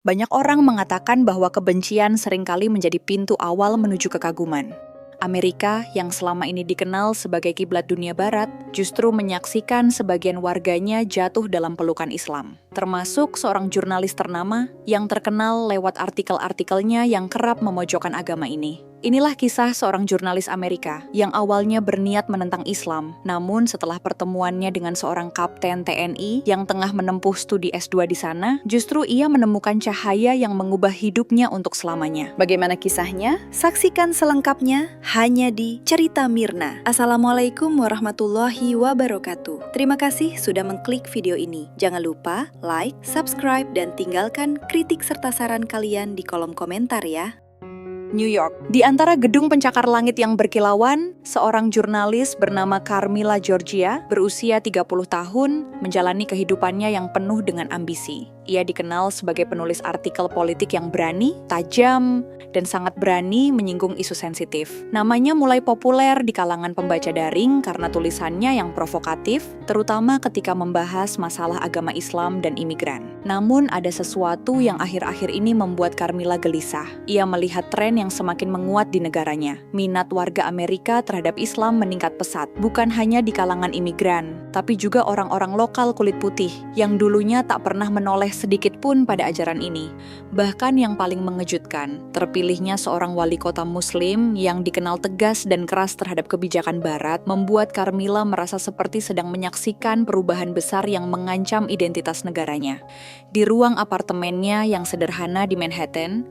Banyak orang mengatakan bahwa kebencian seringkali menjadi pintu awal menuju kekaguman. Amerika, yang selama ini dikenal sebagai kiblat dunia barat, justru menyaksikan sebagian warganya jatuh dalam pelukan Islam. Termasuk seorang jurnalis ternama yang terkenal lewat artikel-artikelnya yang kerap memojokkan agama ini. Inilah kisah seorang jurnalis Amerika yang awalnya berniat menentang Islam, namun setelah pertemuannya dengan seorang kapten TNI yang tengah menempuh studi S2 di sana, justru ia menemukan cahaya yang mengubah hidupnya untuk selamanya. Bagaimana kisahnya? Saksikan selengkapnya hanya di Cerita Mirna. Assalamualaikum warahmatullahi wabarakatuh. Terima kasih sudah mengklik video ini. Jangan lupa like, subscribe, dan tinggalkan kritik serta saran kalian di kolom komentar ya. New York. Di antara gedung pencakar langit yang berkilauan, seorang jurnalis bernama Carmilla Georgia berusia 30 tahun menjalani kehidupannya yang penuh dengan ambisi. Ia dikenal sebagai penulis artikel politik yang berani, tajam, dan sangat berani menyinggung isu sensitif. Namanya mulai populer di kalangan pembaca daring karena tulisannya yang provokatif, terutama ketika membahas masalah agama Islam dan imigran. Namun ada sesuatu yang akhir-akhir ini membuat Carmilla gelisah. Ia melihat tren yang semakin menguat di negaranya. Minat warga Amerika terhadap Islam meningkat pesat, bukan hanya di kalangan imigran, tapi juga orang-orang lokal kulit putih yang dulunya tak pernah menoleh sedikit pun pada ajaran ini. Bahkan yang paling mengejutkan, terpilihnya seorang wali kota muslim yang dikenal tegas dan keras terhadap kebijakan barat membuat Carmilla merasa seperti sedang menyaksikan perubahan besar yang mengancam identitas negaranya. Di ruang apartemennya yang sederhana di Manhattan,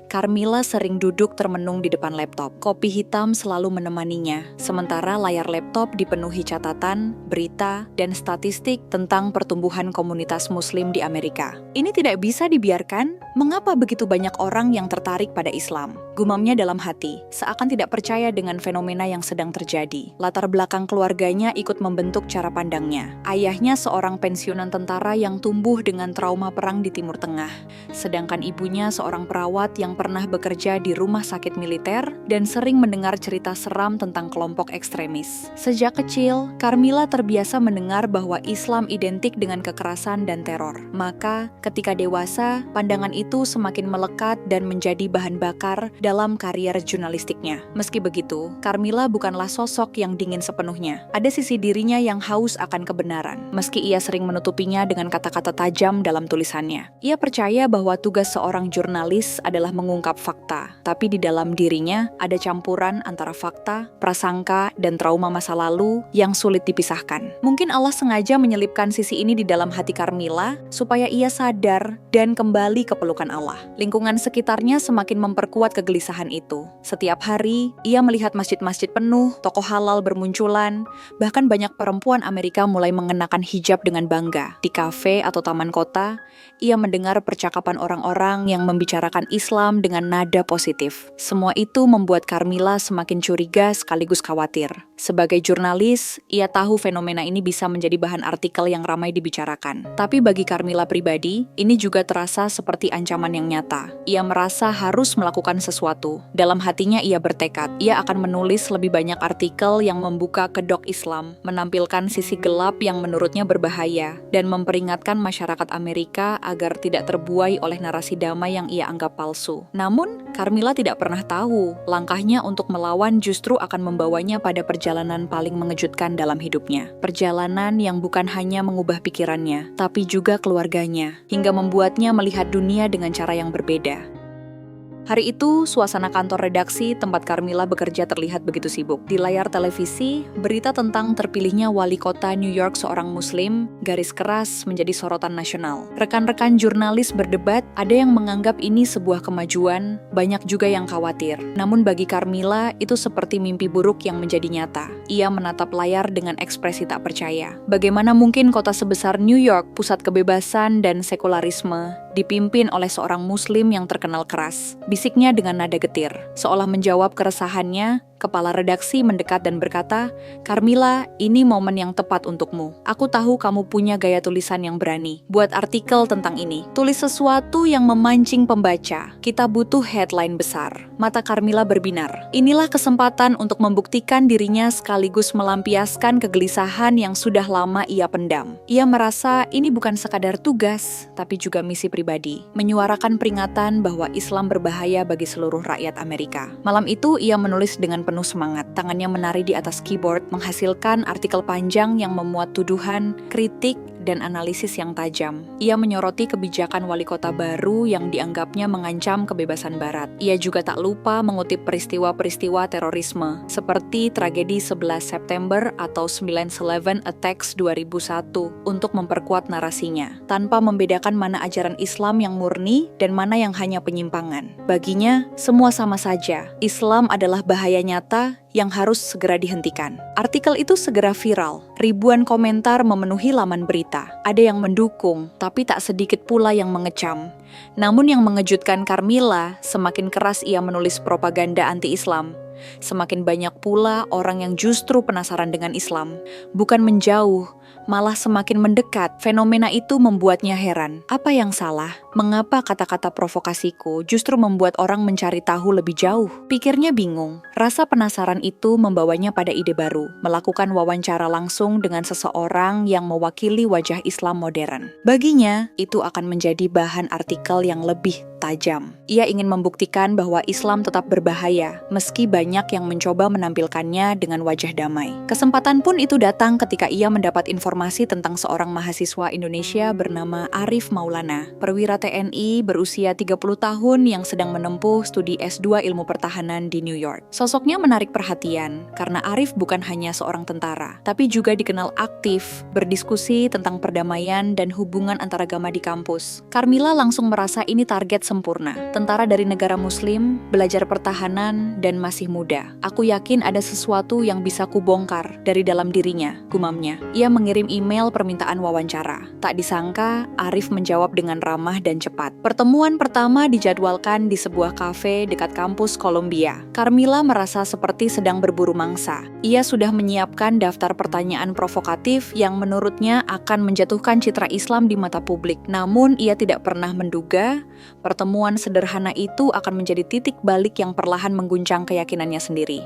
Carmilla sering duduk termenung di depan laptop. Kopi hitam selalu menemaninya, sementara layar laptop dipenuhi catatan, berita, dan statistik tentang pertumbuhan komunitas muslim di Amerika. Ini tidak bisa dibiarkan. Mengapa begitu banyak orang yang tertarik pada Islam? Gumamnya dalam hati, seakan tidak percaya dengan fenomena yang sedang terjadi. Latar belakang keluarganya ikut membentuk cara pandangnya. Ayahnya seorang pensiunan tentara yang tumbuh dengan trauma perang di Timur Tengah, sedangkan ibunya seorang perawat yang pernah bekerja di rumah sakit militer dan sering mendengar cerita seram tentang kelompok ekstremis. Sejak kecil, Carmilla terbiasa mendengar bahwa Islam identik dengan kekerasan dan teror. Maka, ketika dewasa, pandangan itu semakin melekat dan menjadi bahan bakar dalam karier jurnalistiknya. Meski begitu, Carmilla bukanlah sosok yang dingin sepenuhnya. Ada sisi dirinya yang haus akan kebenaran, meski ia sering menutupinya dengan kata-kata tajam dalam tulisannya. Ia percaya bahwa tugas seorang jurnalis adalah mengungkap fakta, tapi di dalam dirinya ada campuran antara fakta, prasangka, dan trauma masa lalu yang sulit dipisahkan. Mungkin Allah sengaja menyelipkan sisi ini di dalam hati Carmilla supaya ia sadar dan kembali ke pelukan Allah. Lingkungan sekitarnya semakin memperkuat kegelisahan itu. Setiap hari, ia melihat masjid-masjid penuh, toko halal bermunculan, bahkan banyak perempuan Amerika mulai mengenakan hijab dengan bangga. Di kafe atau taman kota, ia mendengar percakapan orang-orang yang membicarakan Islam dengan nada positif. Semua itu membuat Carmilla semakin curiga sekaligus khawatir. Sebagai jurnalis, ia tahu fenomena ini bisa menjadi bahan artikel yang ramai dibicarakan. Tapi bagi Carmilla pribadi, ini juga terasa seperti ancaman yang nyata. Ia merasa harus melakukan sesuatu. Dalam hatinya ia bertekad, ia akan menulis lebih banyak artikel yang membuka kedok Islam, menampilkan sisi gelap yang menurutnya berbahaya, dan memperingatkan masyarakat Amerika agar tidak terbuai oleh narasi damai yang ia anggap palsu. Namun, Carmilla tidak pernah tahu, langkahnya untuk melawan justru akan membawanya pada perjalanan paling mengejutkan dalam hidupnya. Perjalanan yang bukan hanya mengubah pikirannya, tapi juga keluarganya, hingga membuatnya melihat dunia dengan cara yang berbeda. Hari itu, suasana kantor redaksi tempat Carmilla bekerja terlihat begitu sibuk. Di layar televisi, berita tentang terpilihnya wali kota New York seorang muslim garis keras menjadi sorotan nasional. Rekan-rekan jurnalis berdebat, ada yang menganggap ini sebuah kemajuan, banyak juga yang khawatir. Namun bagi Carmilla, itu seperti mimpi buruk yang menjadi nyata. Ia menatap layar dengan ekspresi tak percaya. Bagaimana mungkin kota sebesar New York, pusat kebebasan dan sekularisme, dipimpin oleh seorang muslim yang terkenal keras? Bisiknya dengan nada getir. Seolah menjawab keresahannya, Kepala redaksi mendekat dan berkata, "Carmilla, ini momen yang tepat untukmu. Aku tahu kamu punya gaya tulisan yang berani. Buat artikel tentang ini. Tulis sesuatu yang memancing pembaca. Kita butuh headline besar." Mata Carmilla berbinar. Inilah kesempatan untuk membuktikan dirinya sekaligus melampiaskan kegelisahan yang sudah lama ia pendam. Ia merasa ini bukan sekadar tugas, tapi juga misi pribadi. Menyuarakan peringatan bahwa Islam berbahaya bagi seluruh rakyat Amerika. Malam itu ia menulis dengan penuh semangat. Tangannya menari di atas keyboard, menghasilkan artikel panjang yang memuat tuduhan, kritik, dan analisis yang tajam. Ia menyoroti kebijakan wali kota baru yang dianggapnya mengancam kebebasan Barat. Ia juga tak lupa mengutip peristiwa-peristiwa terorisme, seperti tragedi 11 September atau 9/11 Attacks 2001, untuk memperkuat narasinya, tanpa membedakan mana ajaran Islam yang murni dan mana yang hanya penyimpangan. Baginya, semua sama saja. Islam adalah bahaya nyata yang harus segera dihentikan. Artikel itu segera viral. Ribuan komentar memenuhi laman berita. Ada yang mendukung, tapi tak sedikit pula yang mengecam. Namun yang mengejutkan Carmilla, semakin keras ia menulis propaganda anti-Islam, semakin banyak pula orang yang justru penasaran dengan Islam. Bukan menjauh, malah semakin mendekat. Fenomena itu membuatnya heran. Apa yang salah? Mengapa kata-kata provokasiku justru membuat orang mencari tahu lebih jauh? Pikirnya bingung. Rasa penasaran itu membawanya pada ide baru, melakukan wawancara langsung dengan seseorang yang mewakili wajah Islam modern. Baginya, itu akan menjadi bahan artikel yang lebih tajam. Ia ingin membuktikan bahwa Islam tetap berbahaya, meski banyak yang mencoba menampilkannya dengan wajah damai. Kesempatan pun itu datang ketika ia mendapat informasi tentang seorang mahasiswa Indonesia bernama Arif Maulana, perwira TNI berusia 30 tahun yang sedang menempuh studi S2 Ilmu Pertahanan di New York. Sosoknya menarik perhatian, karena Arif bukan hanya seorang tentara, tapi juga dikenal aktif, berdiskusi tentang perdamaian dan hubungan antaragama di kampus. Carmilla langsung merasa ini target sempurna. Tentara dari negara muslim, belajar pertahanan, dan masih muda. Aku yakin ada sesuatu yang bisa kubongkar dari dalam dirinya, gumamnya. Ia mengirim email permintaan wawancara. Tak disangka, Arif menjawab dengan ramah dan cepat. Pertemuan pertama dijadwalkan di sebuah kafe dekat kampus Columbia. Carmilla merasa seperti sedang berburu mangsa. Ia sudah menyiapkan daftar pertanyaan provokatif yang menurutnya akan menjatuhkan citra Islam di mata publik. Namun, ia tidak pernah menduga pertemuan sederhana itu akan menjadi titik balik yang perlahan mengguncang keyakinannya sendiri.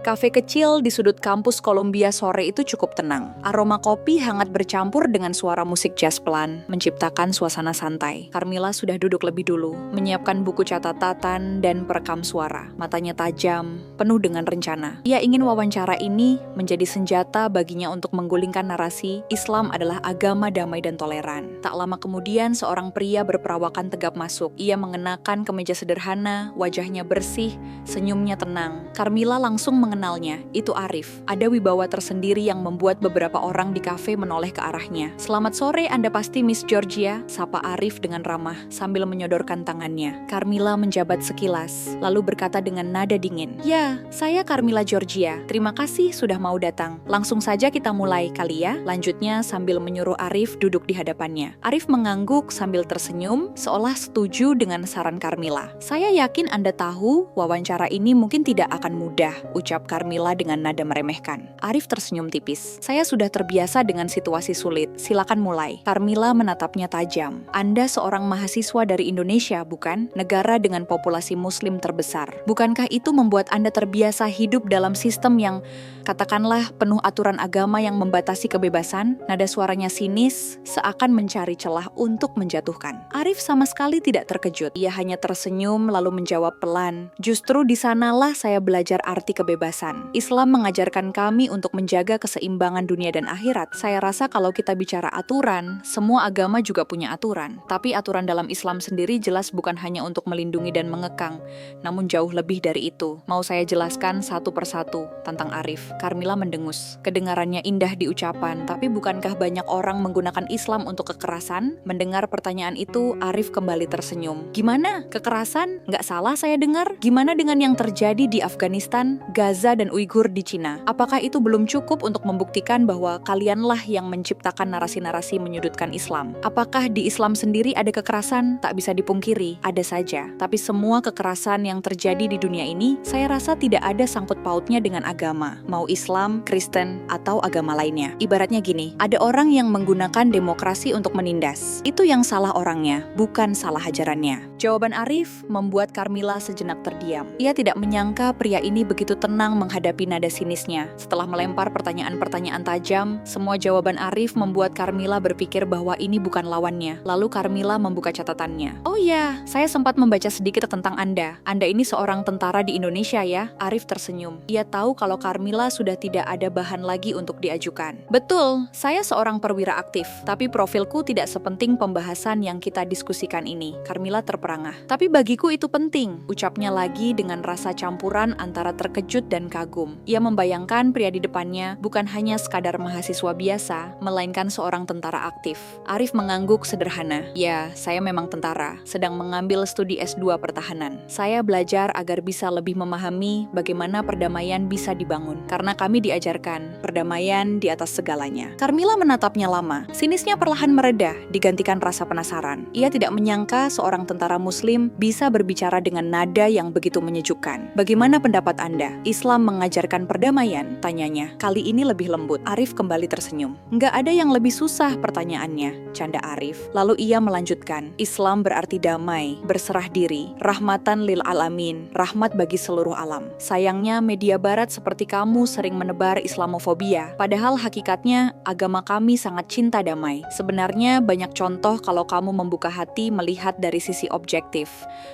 Kafe kecil di sudut kampus Columbia sore itu cukup tenang. Aroma kopi hangat bercampur dengan suara musik jazz pelan, menciptakan suasana santai. Carmilla sudah duduk lebih dulu, menyiapkan buku catatan dan perekam suara. Matanya tajam, penuh dengan rencana. Ia ingin wawancara ini menjadi senjata baginya untuk menggulingkan narasi Islam adalah agama damai dan toleran. Tak lama kemudian, seorang pria berperawakan tegap masuk. Ia mengenakan kemeja sederhana, wajahnya bersih, senyumnya tenang. Carmilla langsung mengenalnya, itu Arif. Ada wibawa tersendiri yang membuat beberapa orang di kafe menoleh ke arahnya. "Selamat sore, Anda pasti Miss Georgia," sapa Arif dengan ramah sambil menyodorkan tangannya. Carmilla menjabat sekilas, lalu berkata dengan nada dingin, "Ya, saya Carmilla Georgia. Terima kasih sudah mau datang. Langsung saja kita mulai kali ya," lanjutnya sambil menyuruh Arif duduk di hadapannya. Arif mengangguk sambil tersenyum, seolah setuju dengan saran Carmilla. "Saya yakin Anda tahu wawancara ini mungkin tidak akan mudah," ucap Carmilla dengan nada meremehkan. Arif tersenyum tipis. "Saya sudah terbiasa dengan situasi sulit. Silakan mulai." Carmilla menatapnya tajam. "Anda seorang mahasiswa dari Indonesia, bukan? Negara dengan populasi muslim terbesar. Bukankah itu membuat Anda terbiasa hidup dalam sistem yang, katakanlah, penuh aturan agama yang membatasi kebebasan?" Nada suaranya sinis, seakan mencari celah untuk menjatuhkan. Arif sama sekali tidak terkejut. Ia hanya tersenyum lalu menjawab pelan, "Justru di sanalah saya belajar arti kebebasan. Islam mengajarkan kami untuk menjaga keseimbangan dunia dan akhirat. Saya rasa kalau kita bicara aturan, semua agama juga punya aturan. Tapi aturan dalam Islam sendiri jelas bukan hanya untuk melindungi dan mengekang, namun jauh lebih dari itu. Mau saya jelaskan satu persatu," tantang Arif. Carmilla mendengus. Kedengarannya indah di ucapan, tapi bukankah banyak orang menggunakan Islam untuk kekerasan? Mendengar pertanyaan itu, Arif kembali tersenyum. "Gimana? Kekerasan? Nggak salah saya dengar? Gimana dengan yang terjadi di Afghanistan, Gaza, Gaza dan Uighur di Cina. Apakah itu belum cukup untuk membuktikan bahwa kalianlah yang menciptakan narasi-narasi menyudutkan Islam? Apakah di Islam sendiri ada kekerasan? Tak bisa dipungkiri, ada saja. Tapi semua kekerasan yang terjadi di dunia ini, saya rasa tidak ada sangkut pautnya dengan agama, mau Islam, Kristen, atau agama lainnya. Ibaratnya gini, ada orang yang menggunakan demokrasi untuk menindas. Itu yang salah orangnya, bukan salah ajarannya. Jawaban Arif membuat Carmilla sejenak terdiam. Ia tidak menyangka pria ini begitu tenang menghadapi nada sinisnya. Setelah melempar pertanyaan-pertanyaan tajam, semua jawaban Arif membuat Carmilla berpikir bahwa ini bukan lawannya. Lalu Carmilla membuka catatannya. Oh ya, saya sempat membaca sedikit tentang Anda. Anda ini seorang tentara di Indonesia ya? Arif tersenyum. Ia tahu kalau Carmilla sudah tidak ada bahan lagi untuk diajukan. Betul, saya seorang perwira aktif, tapi profilku tidak sepenting pembahasan yang kita diskusikan ini. Carmilla terperangah. Tapi bagiku itu penting, ucapnya lagi dengan rasa campuran antara terkejut dan kagum. Ia membayangkan pria di depannya bukan hanya sekadar mahasiswa biasa, melainkan seorang tentara aktif. Arif mengangguk sederhana. Ya, saya memang tentara, sedang mengambil studi S2 pertahanan. Saya belajar agar bisa lebih memahami bagaimana perdamaian bisa dibangun. Karena kami diajarkan, perdamaian di atas segalanya. Carmilla menatapnya lama. Sinisnya perlahan mereda, digantikan rasa penasaran. Ia tidak menyangka seorang tentara muslim bisa berbicara dengan nada yang begitu menyejukkan. Bagaimana pendapat Anda? Islam mengajarkan perdamaian? Tanyanya. Kali ini lebih lembut. Arif kembali tersenyum. Nggak ada yang lebih susah pertanyaannya, canda Arif. Lalu ia melanjutkan. Islam berarti damai, berserah diri, rahmatan lil alamin, rahmat bagi seluruh alam. Sayangnya media barat seperti kamu sering menebar Islamofobia. Padahal hakikatnya agama kami sangat cinta damai. Sebenarnya banyak contoh kalau kamu membuka hati melihat dari sisi objektif.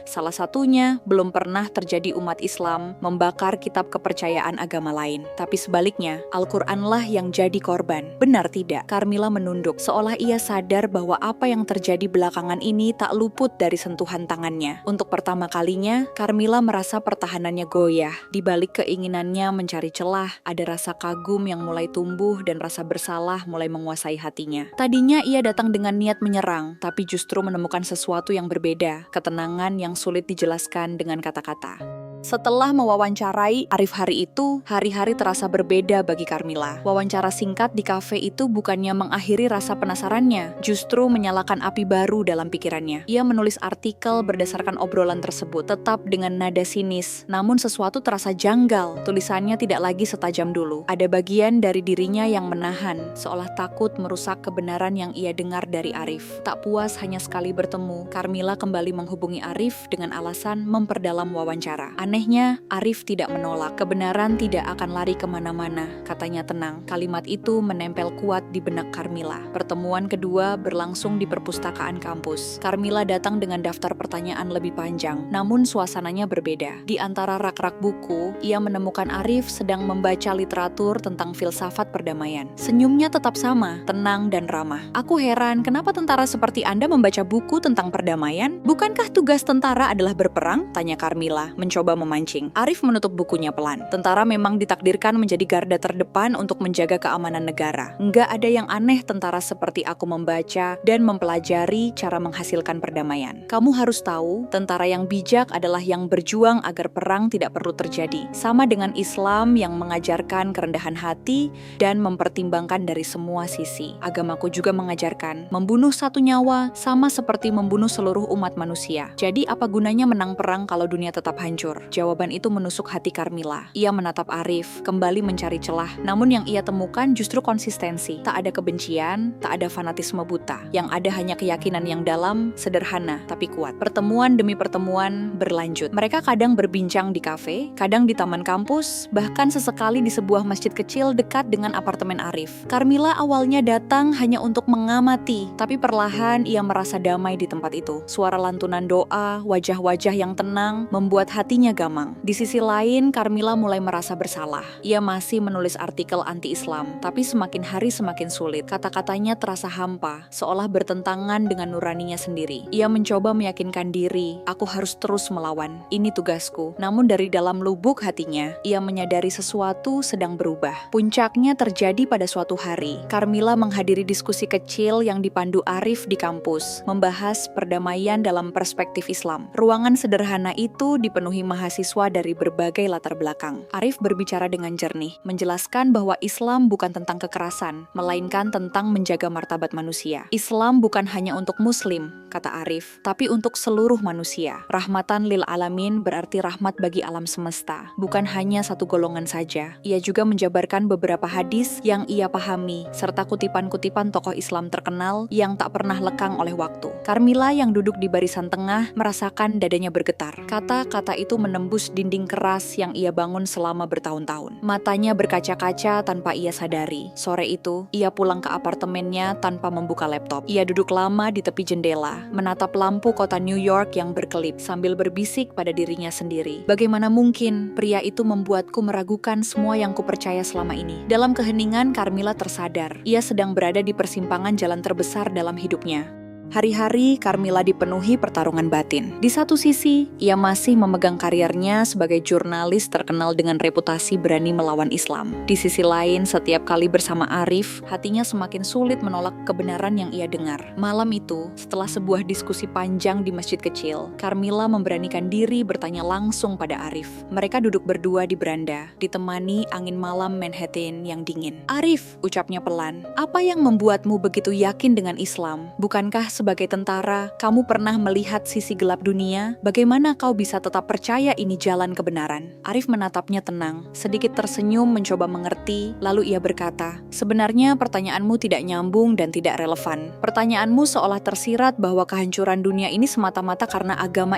Salah satunya, belum pernah terjadi umat Islam membakar kitab kepercayaan agama lain. Tapi sebaliknya, Al-Qur'anlah yang jadi korban. Benar tidak? Carmilla menunduk, seolah ia sadar bahwa apa yang terjadi belakangan ini tak luput dari sentuhan tangannya. Untuk pertama kalinya, Carmilla merasa pertahanannya goyah. Di balik keinginannya mencari celah, ada rasa kagum yang mulai tumbuh dan rasa bersalah mulai menguasai hatinya. Tadinya ia datang dengan niat menyerang, tapi justru menemukan sesuatu yang berbeda, ketenangan yang sulit dijelaskan dengan kata-kata. Setelah mewawancarai Arif hari itu, hari-hari terasa berbeda bagi Carmilla. Wawancara singkat di kafe itu bukannya mengakhiri rasa penasarannya, justru menyalakan api baru dalam pikirannya. Ia menulis artikel berdasarkan obrolan tersebut, tetap dengan nada sinis, namun sesuatu terasa janggal. Tulisannya tidak lagi setajam dulu. Ada bagian dari dirinya yang menahan, seolah takut merusak kebenaran yang ia dengar dari Arif. Tak puas hanya sekali bertemu, Carmilla kembali menghubungi Arif dengan alasan memperdalam wawancara. Anehnya, Arif tidak menolak. Kebenaran tidak akan lari kemana-mana, katanya tenang. Kalimat itu menempel kuat di benak Carmilla. Pertemuan kedua berlangsung di perpustakaan kampus. Carmilla datang dengan daftar pertanyaan lebih panjang, namun suasananya berbeda. Di antara rak-rak buku, ia menemukan Arif sedang membaca literatur tentang filsafat perdamaian. Senyumnya tetap sama, tenang dan ramah. Aku heran, kenapa tentara seperti Anda membaca buku tentang perdamaian? Bukankah tugas tentara adalah berperang? Tanya Carmilla, mencoba memancing. Arif menutup bukunya pelan. Tentara memang ditakdirkan menjadi garda terdepan untuk menjaga keamanan negara. Nggak ada yang aneh tentara seperti aku membaca dan mempelajari cara menghasilkan perdamaian. Kamu harus tahu, tentara yang bijak adalah yang berjuang agar perang tidak perlu terjadi. Sama dengan Islam yang mengajarkan kerendahan hati dan mempertimbangkan dari semua sisi. Agamaku juga mengajarkan, membunuh satu nyawa sama seperti membunuh seluruh umat manusia. Jadi apa gunanya menang perang kalau dunia tetap hancur? Jawaban itu menusuk hati Carmilla. Ia menatap Arif, kembali mencari celah. Namun yang ia temukan justru konsistensi. Tak ada kebencian, tak ada fanatisme buta. Yang ada hanya keyakinan yang dalam, sederhana, tapi kuat. Pertemuan demi pertemuan berlanjut. Mereka kadang berbincang di kafe, kadang di taman kampus, bahkan sesekali di sebuah masjid kecil dekat dengan apartemen Arif. Carmilla awalnya datang hanya untuk mengamati, tapi perlahan ia merasa damai di tempat itu. Suara lantunan doa, wajah-wajah yang tenang, membuat hatinya gamang. Di sisi lain, Carmilla mulai merasa bersalah. Ia masih menulis artikel anti-Islam, tapi semakin hari semakin sulit. Kata-katanya terasa hampa, seolah bertentangan dengan nuraninya sendiri. Ia mencoba meyakinkan diri, aku harus terus melawan. Ini tugasku. Namun dari dalam lubuk hatinya, ia menyadari sesuatu sedang berubah. Puncaknya terjadi pada suatu hari. Carmilla menghadiri diskusi kecil yang dipandu Arif di kampus, membahas perdamaian dalam perspektif Islam. Ruangan sederhana itu dipenuhi mahasiswa mahasiswa dari berbagai latar belakang. Arif berbicara dengan jernih, menjelaskan bahwa Islam bukan tentang kekerasan, melainkan tentang menjaga martabat manusia. Islam bukan hanya untuk Muslim, kata Arif, tapi untuk seluruh manusia. Rahmatan lil alamin berarti rahmat bagi alam semesta, bukan hanya satu golongan saja. Ia juga menjabarkan beberapa hadis yang ia pahami, serta kutipan-kutipan tokoh Islam terkenal yang tak pernah lekang oleh waktu. Carmilla yang duduk di barisan tengah merasakan dadanya bergetar. Kata-kata itu menembus dinding keras yang ia bangun selama bertahun-tahun. Matanya berkaca-kaca tanpa ia sadari. Sore itu, ia pulang ke apartemennya tanpa membuka laptop. Ia duduk lama di tepi jendela, menatap lampu kota New York yang berkelip sambil berbisik pada dirinya sendiri. Bagaimana mungkin pria itu membuatku meragukan semua yang kupercaya selama ini? Dalam keheningan, Carmilla tersadar. Ia sedang berada di persimpangan jalan terbesar dalam hidupnya. Hari-hari Carmilla dipenuhi pertarungan batin. Di satu sisi, ia masih memegang karirnya sebagai jurnalis terkenal dengan reputasi berani melawan Islam. Di sisi lain, setiap kali bersama Arif, hatinya semakin sulit menolak kebenaran yang ia dengar. Malam itu, setelah sebuah diskusi panjang di masjid kecil, Carmilla memberanikan diri bertanya langsung pada Arif. Mereka duduk berdua di beranda, ditemani angin malam Manhattan yang dingin. "Arif," ucapnya pelan, "apa yang membuatmu begitu yakin dengan Islam? Bukankah sebagai tentara, kamu pernah melihat sisi gelap dunia? Bagaimana kau bisa tetap percaya ini jalan kebenaran?" Arif menatapnya tenang, sedikit tersenyum mencoba mengerti, lalu ia berkata, "Sebenarnya pertanyaanmu tidak nyambung dan tidak relevan. Pertanyaanmu seolah tersirat bahwa kehancuran dunia ini semata-mata karena agama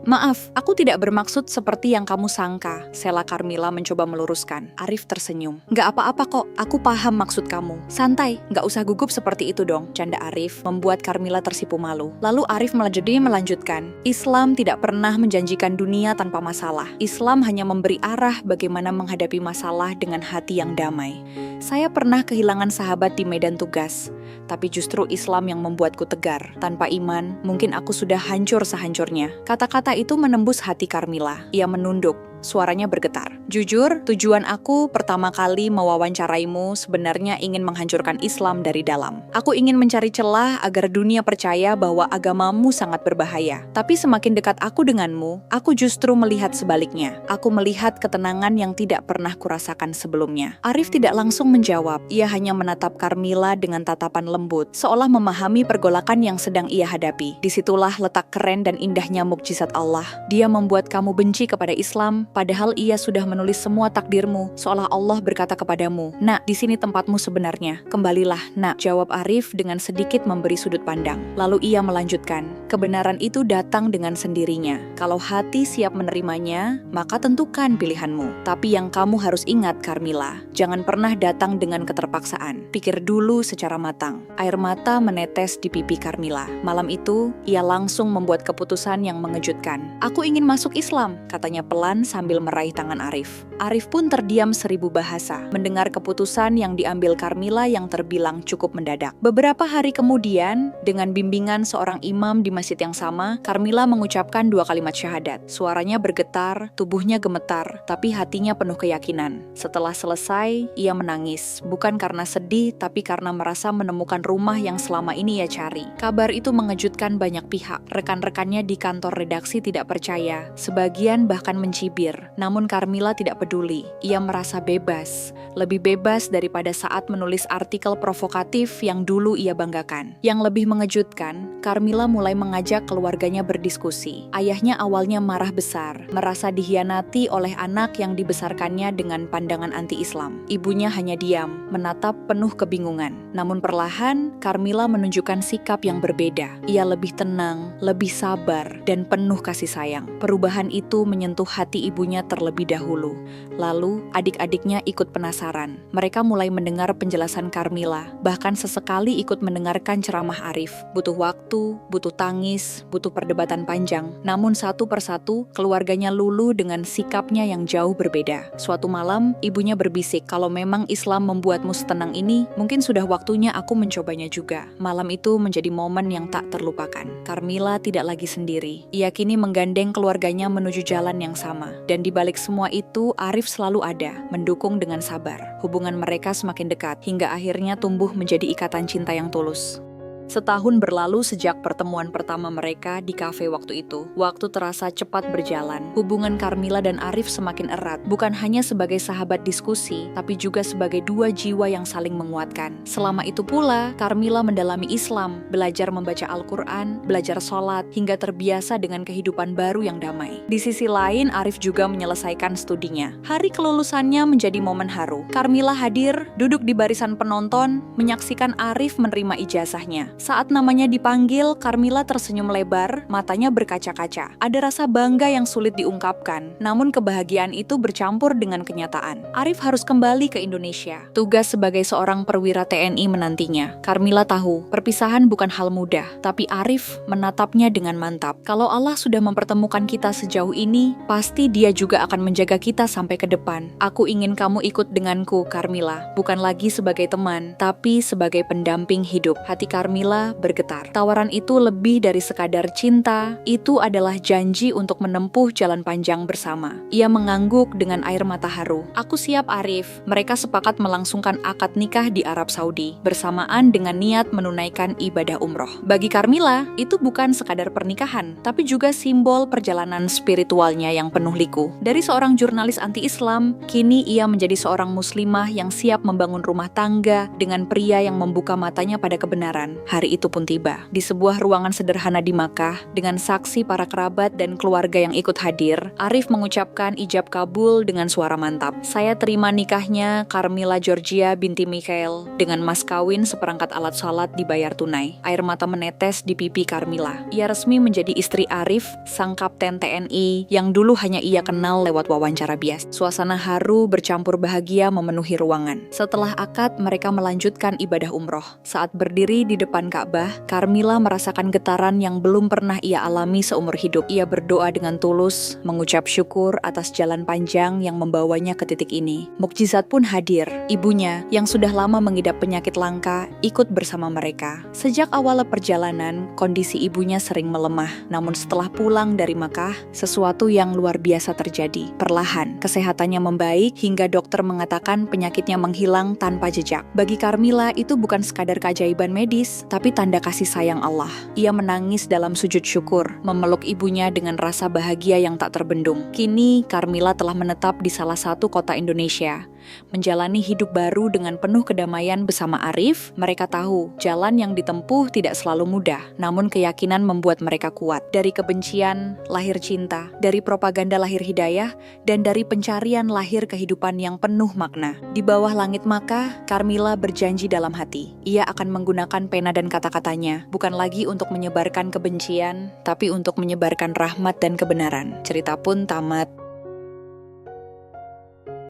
Maaf, aku tidak bermaksud seperti yang kamu sangka," sela Carmilla mencoba meluruskan. Arif tersenyum. "Nggak apa-apa kok, aku paham maksud kamu. Santai, nggak usah gugup seperti itu dong," canda Arif, membuat Carmilla tersipu malu. Lalu Arif melanjutkan, "Islam tidak pernah menjanjikan dunia tanpa masalah. Islam hanya memberi arah bagaimana menghadapi masalah dengan hati yang damai. Saya pernah kehilangan sahabat di medan tugas, tapi justru Islam yang membuatku tegar. Tanpa iman, mungkin aku sudah hancur sehancurnya." Kata-kata itu menembus hati Carmilla. Ia menunduk. Suaranya bergetar. "Jujur, tujuan aku pertama kali mewawancaraimu sebenarnya ingin menghancurkan Islam dari dalam. Aku ingin mencari celah agar dunia percaya bahwa agamamu sangat berbahaya. Tapi semakin dekat aku denganmu, aku justru melihat sebaliknya. Aku melihat ketenangan yang tidak pernah kurasakan sebelumnya." Arif tidak langsung menjawab. Ia hanya menatap Carmilla dengan tatapan lembut, seolah memahami pergolakan yang sedang ia hadapi. Disitulah letak keren dan indahnya mukjizat Allah. Dia membuat kamu benci kepada Islam, padahal ia sudah menulis semua takdirmu, seolah Allah berkata kepadamu, "Nak, di sini tempatmu sebenarnya. Kembalilah, nak," jawab Arif dengan sedikit memberi sudut pandang. Lalu ia melanjutkan, "Kebenaran itu datang dengan sendirinya. Kalau hati siap menerimanya, maka tentukan pilihanmu. Tapi yang kamu harus ingat, Carmilla, jangan pernah datang dengan keterpaksaan. Pikir dulu secara matang." Air mata menetes di pipi Carmilla. Malam itu, ia langsung membuat keputusan yang mengejutkan. "Aku ingin masuk Islam," katanya pelan sambil meraih tangan Arif. Arif pun terdiam 1000 bahasa, mendengar keputusan yang diambil Carmilla yang terbilang cukup mendadak. Beberapa hari kemudian, dengan bimbingan seorang imam di masjid yang sama, Carmilla mengucapkan 2 kalimat syahadat. Suaranya bergetar, tubuhnya gemetar, tapi hatinya penuh keyakinan. Setelah selesai, ia menangis, bukan karena sedih, tapi karena merasa menemukan rumah yang selama ini ia cari. Kabar itu mengejutkan banyak pihak. Rekan-rekannya di kantor redaksi tidak percaya, sebagian bahkan mencibir. Namun Carmilla tidak peduli. Ia merasa bebas, lebih bebas daripada saat menulis artikel provokatif yang dulu ia banggakan. Yang lebih mengejutkan, Carmilla mulai mengajak keluarganya berdiskusi. Ayahnya awalnya marah besar, merasa dihianati oleh anak yang dibesarkannya dengan pandangan anti-Islam. Ibunya hanya diam, menatap penuh kebingungan. Namun perlahan, Carmilla menunjukkan sikap yang berbeda. Ia lebih tenang, lebih sabar, dan penuh kasih sayang. Perubahan itu menyentuh hati ibunya terlebih dahulu. Lalu, adik-adiknya ikut penasaran. Mereka mulai mendengar penjelasan Carmilla, bahkan sesekali ikut mendengarkan ceramah Arif. Butuh waktu, butuh tangis, butuh perdebatan panjang. Namun satu persatu, keluarganya luluh dengan sikapnya yang jauh berbeda. Suatu malam, ibunya berbisik, "Kalau memang Islam membuatmu setenang ini, mungkin sudah waktunya aku mencobanya juga." Malam itu menjadi momen yang tak terlupakan. Carmilla tidak lagi sendiri. Ia kini menggandeng keluarganya menuju jalan yang sama. Dan di balik semua itu, Arif selalu ada, mendukung dengan sabar. Hubungan mereka semakin dekat, hingga akhirnya tumbuh menjadi ikatan cinta yang tulus. Setahun berlalu sejak pertemuan pertama mereka di kafe waktu itu. Waktu terasa cepat berjalan. Hubungan Carmilla dan Arif semakin erat, bukan hanya sebagai sahabat diskusi, tapi juga sebagai dua jiwa yang saling menguatkan. Selama itu pula, Carmilla mendalami Islam, belajar membaca Al-Quran, belajar sholat, hingga terbiasa dengan kehidupan baru yang damai. Di sisi lain, Arif juga menyelesaikan studinya. Hari kelulusannya menjadi momen haru. Carmilla hadir, duduk di barisan penonton, menyaksikan Arif menerima ijazahnya. Saat namanya dipanggil, Carmilla tersenyum lebar, matanya berkaca-kaca. Ada rasa bangga yang sulit diungkapkan, namun kebahagiaan itu bercampur dengan kenyataan. Arif harus kembali ke Indonesia. Tugas sebagai seorang perwira TNI menantinya. Carmilla tahu, perpisahan bukan hal mudah, tapi Arif menatapnya dengan mantap. Kalau Allah sudah mempertemukan kita sejauh ini, pasti Dia juga akan menjaga kita sampai ke depan. Aku ingin kamu ikut denganku, Carmilla. Bukan lagi sebagai teman, tapi sebagai pendamping hidup. Hati Carmilla bergetar. Tawaran itu lebih dari sekadar cinta, itu adalah janji untuk menempuh jalan panjang bersama. Ia mengangguk dengan air mata haru. Aku siap, Arif. Mereka sepakat melangsungkan akad nikah di Arab Saudi, bersamaan dengan niat menunaikan ibadah umroh. Bagi Carmilla, itu bukan sekadar pernikahan, tapi juga simbol perjalanan spiritualnya yang penuh liku. Dari seorang jurnalis anti-Islam, kini ia menjadi seorang muslimah yang siap membangun rumah tangga dengan pria yang membuka matanya pada kebenaran. Hari itu pun tiba. Di sebuah ruangan sederhana di Makkah, dengan saksi para kerabat dan keluarga yang ikut hadir, Arif mengucapkan ijab kabul dengan suara mantap. Saya terima nikahnya Carmilla Georgia binti Mikhail dengan mas kawin seperangkat alat salat dibayar tunai. Air mata menetes di pipi Carmilla. Ia resmi menjadi istri Arif, sang kapten TNI yang dulu hanya ia kenal lewat wawancara biasa. Suasana haru bercampur bahagia memenuhi ruangan. Setelah akad, mereka melanjutkan ibadah umroh. Saat berdiri di depan Ka'bah, Carmilla merasakan getaran yang belum pernah ia alami seumur hidup. Ia berdoa dengan tulus, mengucap syukur atas jalan panjang yang membawanya ke titik ini. Mukjizat pun hadir. Ibunya, yang sudah lama mengidap penyakit langka, ikut bersama mereka. Sejak awal perjalanan, kondisi ibunya sering melemah. Namun setelah pulang dari Makkah, sesuatu yang luar biasa terjadi. Perlahan, kesehatannya membaik hingga dokter mengatakan penyakitnya menghilang tanpa jejak. Bagi Carmilla, itu bukan sekadar keajaiban medis, tapi tanda kasih sayang Allah. Ia menangis dalam sujud syukur, memeluk ibunya dengan rasa bahagia yang tak terbendung. Kini, Carmilla telah menetap di salah satu kota Indonesia, menjalani hidup baru dengan penuh kedamaian bersama Arif. Mereka tahu, jalan yang ditempuh tidak selalu mudah, namun keyakinan membuat mereka kuat. Dari kebencian, lahir cinta. Dari propaganda, lahir hidayah. Dan dari pencarian, lahir kehidupan yang penuh makna. Di bawah langit Makkah, Carmilla berjanji dalam hati. Ia akan menggunakan pena dan kata-katanya, bukan lagi untuk menyebarkan kebencian, tapi untuk menyebarkan rahmat dan kebenaran. Cerita pun tamat.